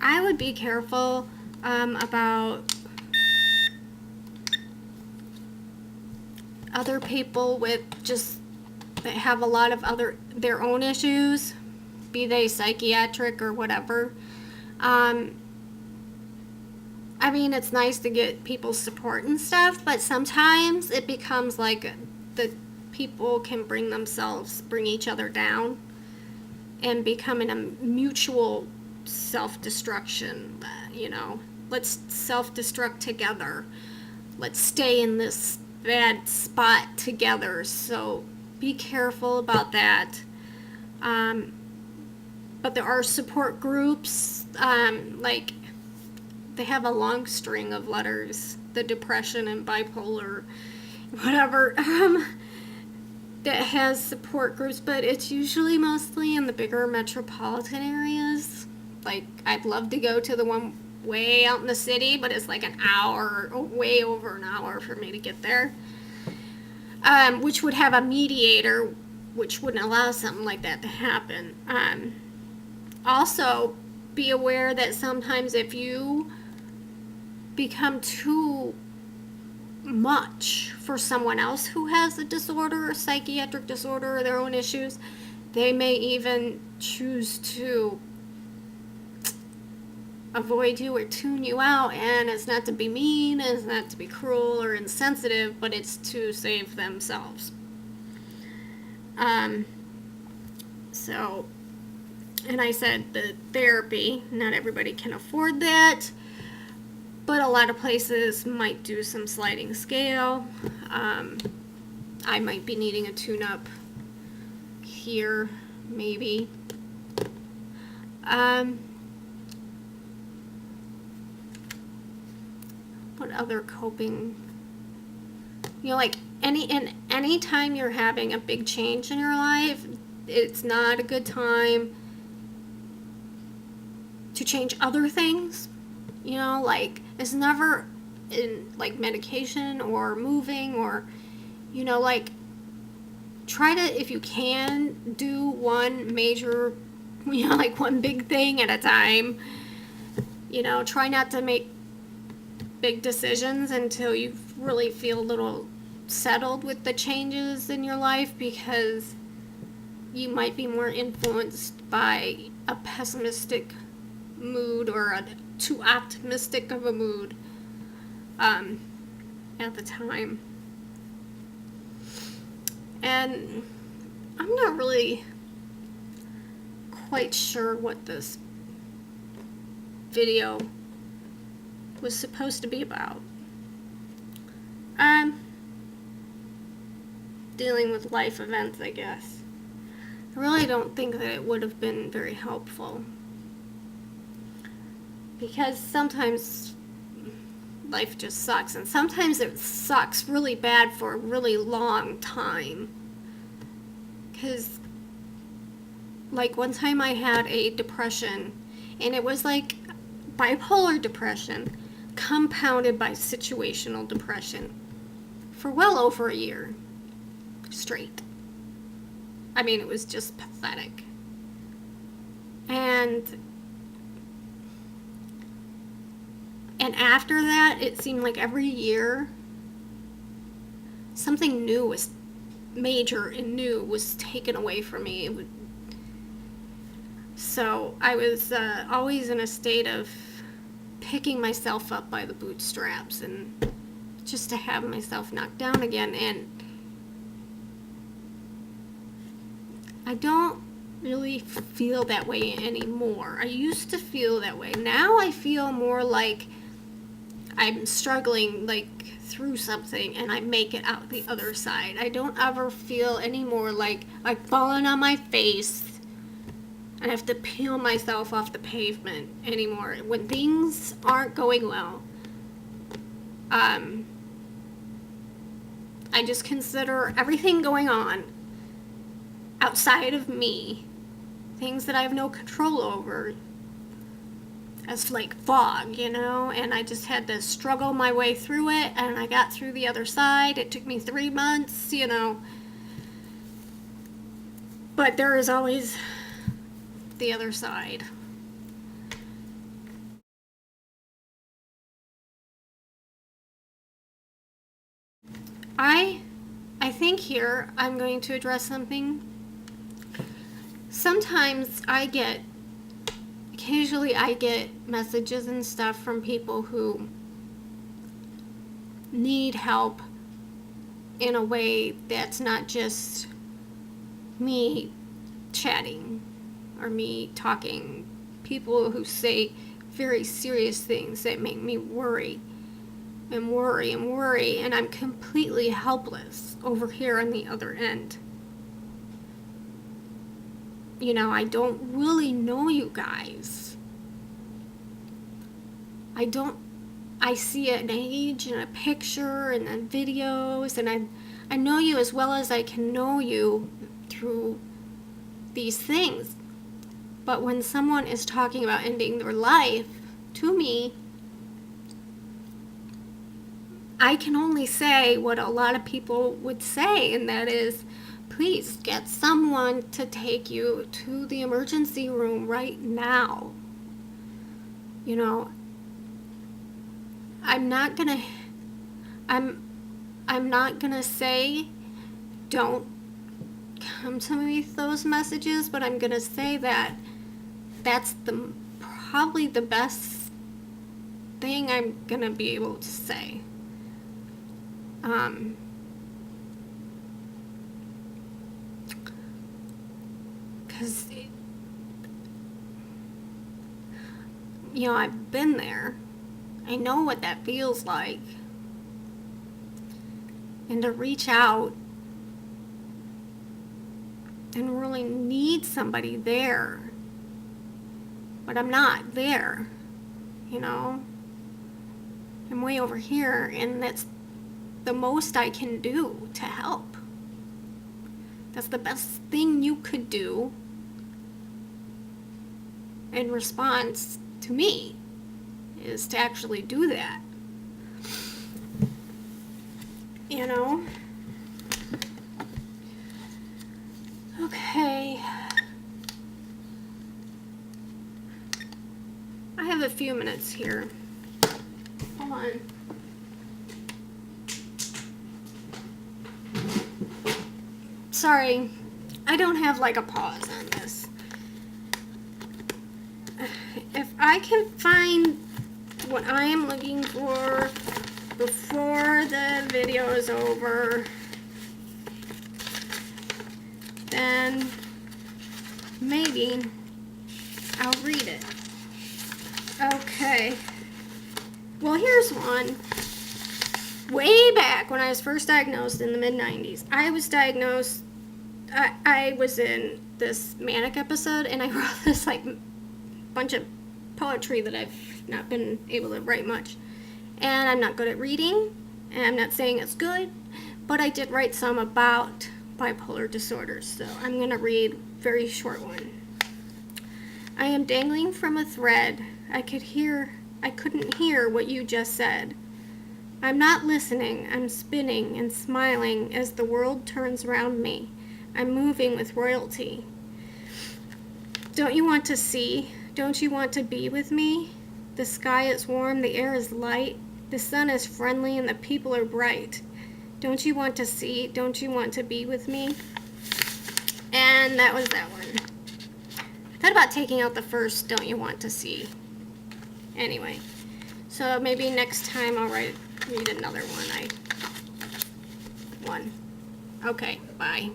I would be careful about other people with just that have a lot of their own issues, be they psychiatric or whatever. Um, I mean, it's nice to get people's support and stuff, but sometimes it becomes like the people can bring each other down and become in a mutual self-destruction, you know. Let's self-destruct together. Let's stay in this bad spot together. So be careful about that. Um, but there are support groups, like they have a long string of letters, the depression and bipolar, whatever, that has support groups, but it's usually mostly in the bigger metropolitan areas. Like, I'd love to go to the one way out in the city, but it's like an hour, or way over an hour for me to get there. Which would have a mediator, which wouldn't allow something like that to happen. Also, be aware that sometimes if you become too much for someone else who has a disorder, a psychiatric disorder, or their own issues, they may even choose to avoid you or tune you out. And it's not to be mean, it's not to be cruel or insensitive, but it's to save themselves. So, and I said the therapy, not everybody can afford that, but a lot of places might do some sliding scale. I might be needing a tune-up here, maybe. What other coping? You know, like any time you're having a big change in your life, it's not a good time to change other things. You know, like, it's never in like medication or moving or, you know, like, try to, if you can, do one major, you know, like one big thing at a time. You know, try not to make big decisions until you really feel a little settled with the changes in your life, because you might be more influenced by a pessimistic mood or a too optimistic of a mood at the time. And I'm not really quite sure what this video was supposed to be about. Dealing with life events, I guess. I really don't think that it would have been very helpful, because sometimes life just sucks, and sometimes it sucks really bad for a really long time. Because, like, one time I had a depression, and it was like bipolar depression compounded by situational depression for well over a year straight. I mean, it was just pathetic. And after that, it seemed like every year something new was major and new was taken away from me. So I was always in a state of picking myself up by the bootstraps and just to have myself knocked down again. And I don't really feel that way anymore. I used to feel that way. Now I feel more like I'm struggling, like, through something and I make it out the other side. I don't ever feel anymore like I've fallen on my face and I have to peel myself off the pavement anymore. When things aren't going well, I just consider everything going on outside of me, things that I have no control over, as like fog, you know, and I just had to struggle my way through it, and I got through the other side. It took me 3 months, you know, but there is always the other side. I think here I'm going to address something. Sometimes occasionally I get messages and stuff from people who need help in a way that's not just me chatting or me talking. People who say very serious things that make me worry and worry and worry, and I'm completely helpless over here on the other end. You know, I don't really know you guys. I see an age and a picture and then videos, and I know you as well as I can know you through these things. But when someone is talking about ending their life, to me, I can only say what a lot of people would say, and that is, please get someone to take you to the emergency room right now. You know, I'm not gonna say don't come to me with those messages, but I'm gonna say that that's probably the best thing I'm gonna be able to say. Because, you know, I've been there. I know what that feels like. And to reach out and really need somebody there. But I'm not there, you know. I'm way over here, and that's the most I can do to help. That's the best thing you could do in response to me, is to actually do that. You know? Okay. I have a few minutes here. Hold on. Sorry, I don't have like a pause on this. If I can find what I am looking for before the video is over, then maybe I'll read it. Okay. Well, here's one. Way back when I was first diagnosed in the mid-90s, I was diagnosed, I was in this manic episode, and I wrote this like bunch of poetry that I've not been able to write much. And I'm not good at reading, and I'm not saying it's good, but I did write some about bipolar disorders, so I'm going to read a very short one. I am dangling from a thread. I couldn't hear what you just said. I'm not listening. I'm spinning and smiling as the world turns around me. I'm moving with royalty. Don't you want to see? Don't you want to be with me? The sky is warm, the air is light, the sun is friendly, and the people are bright. Don't you want to see? Don't you want to be with me? And that was that one. I thought about taking out the first don't you want to see. Anyway, so maybe next time I'll read another one. Okay, bye.